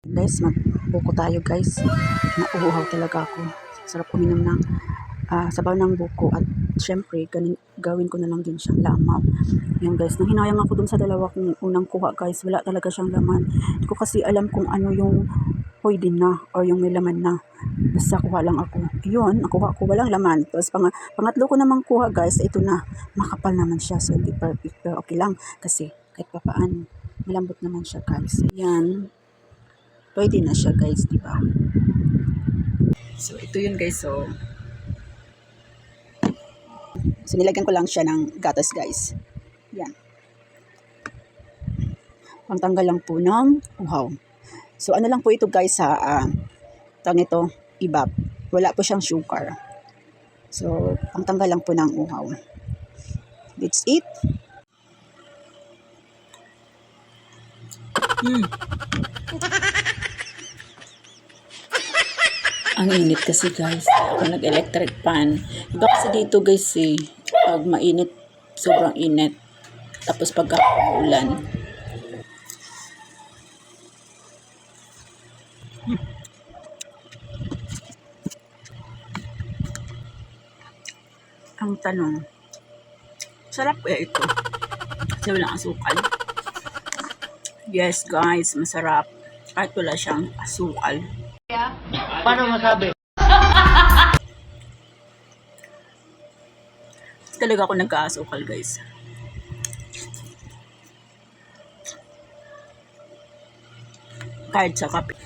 Guys, magbuko tayo guys. Nauuhaw talaga ako. Sarap uminom ng sabaw ng buko at syempre gawin ko na lang din siyang lamaw. Yan guys, nang hinayang ako dun sa dalawa kong unang kuha guys, wala talaga siyang laman. Hindi ko kasi alam kung ano yung pwede na or yung may laman na. Basta kuha lang ako. Yun, nakuha ko, walang laman. Tapos pangatlo ko namang kuha guys, ito na. Makapal naman siya, so hindi perfect. Pero okay lang kasi kahit papaano, malambot naman siya guys. Yan. Pwede na siya guys, di ba? So ito yun guys, so nilagyan ko lang siya ng gatas guys. Yan. Pangtanggal lang po ng uhaw. So ano lang po ito guys sa tawag nito, ibab. Wala po siyang sugar. So pangtanggal lang po ng uhaw. That's it. Ang init kasi guys. Ako nag-electric pan. Iba kasi dito guys eh. Pag mainit, sobrang init. Tapos pagka ulan. Ang tanong, sarap kaya ito? Kasi walang asukal. Yes guys, masarap. Kahit wala siyang asukal. Paano masabi? Talaga ako nagka-asukal guys. Kahit sa kape.